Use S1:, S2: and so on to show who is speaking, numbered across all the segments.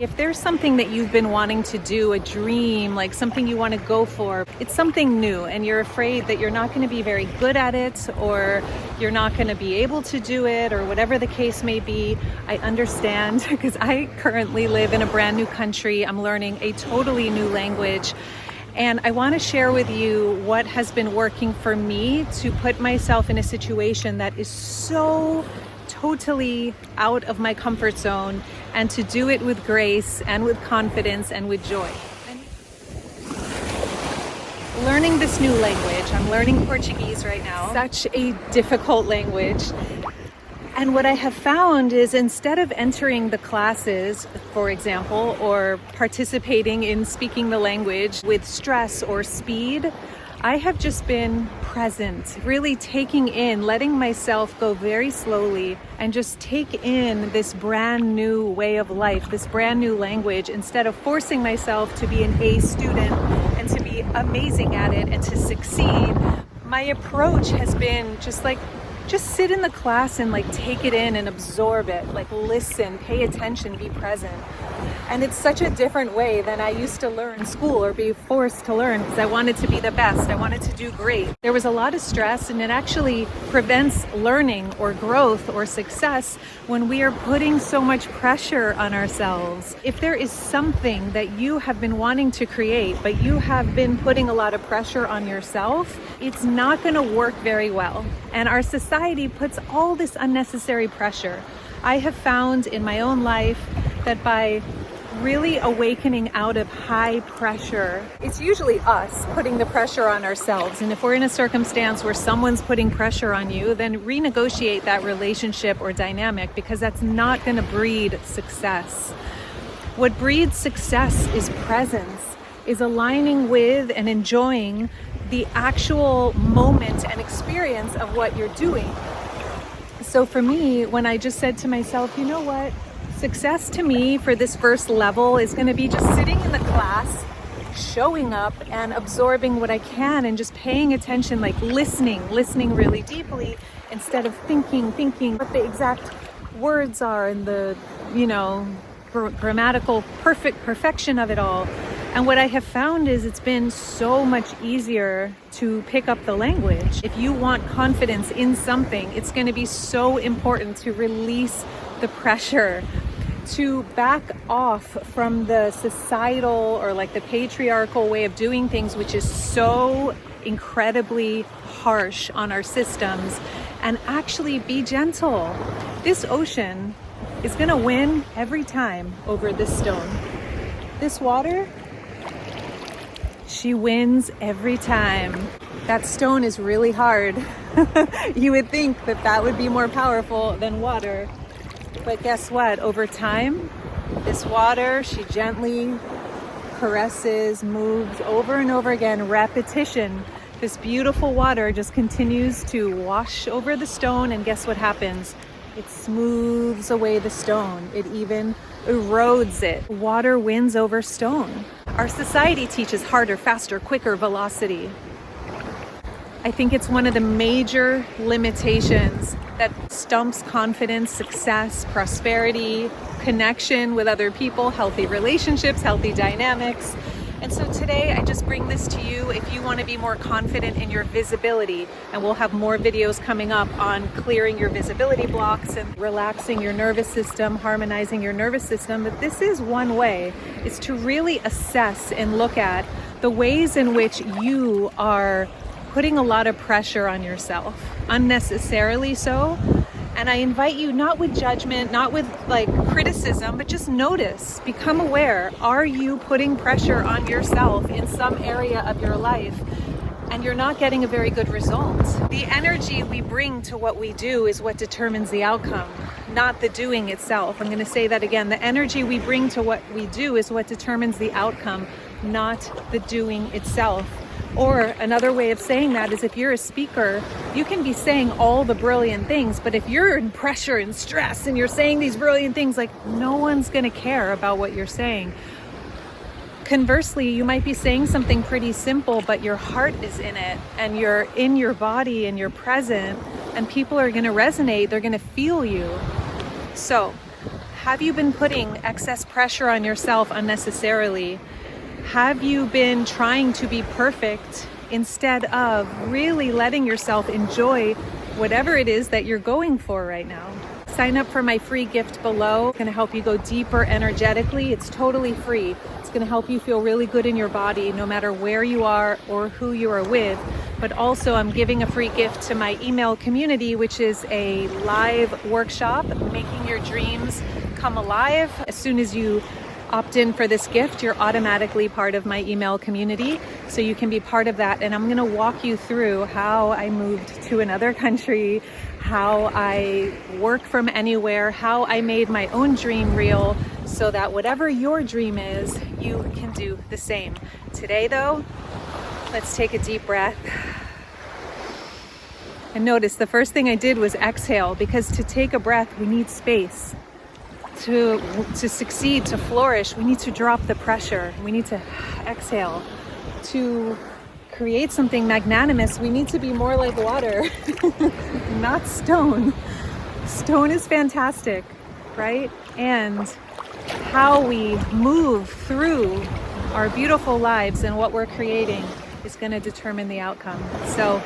S1: If there's something that you've been wanting to do, a dream, like something you want to go for, it's something new and you're afraid that you're not going to be very good at it, or you're not going to be able to do it, or whatever the case may be, I understand, because I currently live in a brand new country. I'm learning a totally new language. And I want to share with you what has been working for me to put myself in a situation that is so totally out of my comfort zone, and to do it with grace and with confidence and with joy. Learning this new language, I'm learning Portuguese right now. Such a difficult language. And what I have found is, instead of entering the classes, for example, or participating in speaking the language with stress or speed, I have just been present, really taking in, letting myself go very slowly and just take in this brand new way of life, this brand new language, instead of forcing myself to be an A student and to be amazing at it and to succeed. My approach has been just sit in the class and take it in and absorb it, listen, pay attention, be present. And it's such a different way than I used to learn in school or be forced to learn, because I wanted to be the best. I wanted to do great. There was a lot of stress, and it actually prevents learning or growth or success when we are putting so much pressure on ourselves. If there is something that you have been wanting to create, but you have been putting a lot of pressure on yourself, it's not going to work very well. And our society puts all this unnecessary pressure. I have found in my own life that by really awakening out of high pressure, it's usually us putting the pressure on ourselves. And if we're in a circumstance where someone's putting pressure on you, then renegotiate that relationship or dynamic, because that's not going to breed success. What breeds success is presence, is aligning with and enjoying the actual moment and experience of what you're doing. So for me, when I just said to myself, you know what? Success to me for this first level is going to be just sitting in the class, showing up and absorbing what I can, and just paying attention, listening really deeply, instead of thinking what the exact words are and the, grammatical perfection of it all. And what I have found is it's been so much easier to pick up the language. If you want confidence in something, it's going to be so important to release the pressure, to back off from the societal or the patriarchal way of doing things, which is so incredibly harsh on our systems, and actually be gentle. This ocean is going to win every time over this stone. This water, she wins every time. That stone is really hard. You would think that would be more powerful than water. But guess what? Over time, this water, she gently caresses, moves over and over again, repetition. This beautiful water just continues to wash over the stone, and guess what happens? It smooths away the stone. It even erodes it. Water wins over stone. Our society teaches harder, faster, quicker velocity. I think it's one of the major limitations that stumps confidence, success, prosperity, connection with other people, healthy relationships, healthy dynamics. And so today I just bring this to you if you want to be more confident in your visibility. And we'll have more videos coming up on clearing your visibility blocks and relaxing your nervous system, harmonizing your nervous system. But this is one way, is to really assess and look at the ways in which you are putting a lot of pressure on yourself, unnecessarily so. And I invite you, not with judgment, not with criticism, but just notice, become aware. Are you putting pressure on yourself in some area of your life and you're not getting a very good result? The energy we bring to what we do is what determines the outcome, not the doing itself. I'm going to say that again. The energy we bring to what we do is what determines the outcome, not the doing itself. Or another way of saying that is, if you're a speaker, you can be saying all the brilliant things, but if you're in pressure and stress and you're saying these brilliant things, no one's going to care about what you're saying. Conversely, you might be saying something pretty simple, but your heart is in it and you're in your body and you're present, and people are going to resonate. They're going to feel you. So Have you been putting excess pressure on yourself unnecessarily? Have you been trying to be perfect instead of really letting yourself enjoy whatever it is that you're going for right now? Sign up for my free gift below. It's going to help you go deeper energetically. It's totally free. It's going to help you feel really good in your body no matter where you are or who you are with. But also I'm giving a free gift to my email community, which is a live workshop, Making Your Dreams Come Alive. As soon as you opt in for this gift, you're automatically part of my email community, so you can be part of that. And I'm going to walk you through how I moved to another country, how I work from anywhere, how I made my own dream real, so that whatever your dream is, you can do the same. Today though, let's take a deep breath. And notice the first thing I did was exhale, because to take a breath, we need space. To succeed, to flourish, we need to drop the pressure. We need to exhale. To create something magnanimous, we need to be more like water, not stone. Stone is fantastic, right? And how we move through our beautiful lives and what we're creating is going to determine the outcome. So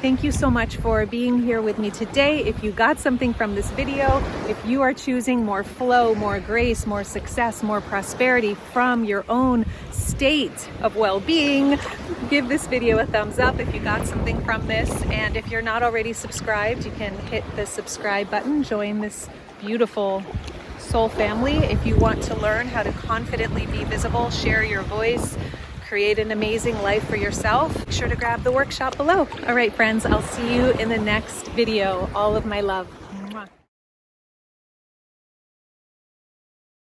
S1: thank you so much for being here with me today. If you got something from this video, if you are choosing more flow, more grace, more success, more prosperity from your own state of well-being, give this video a thumbs up if you got something from this. And if you're not already subscribed, you can hit the subscribe button, join this beautiful soul family. If you want to learn how to confidently be visible, share your voice, create an amazing life for yourself, be sure to grab the workshop below. All right, friends, I'll see you in the next video. All of my love.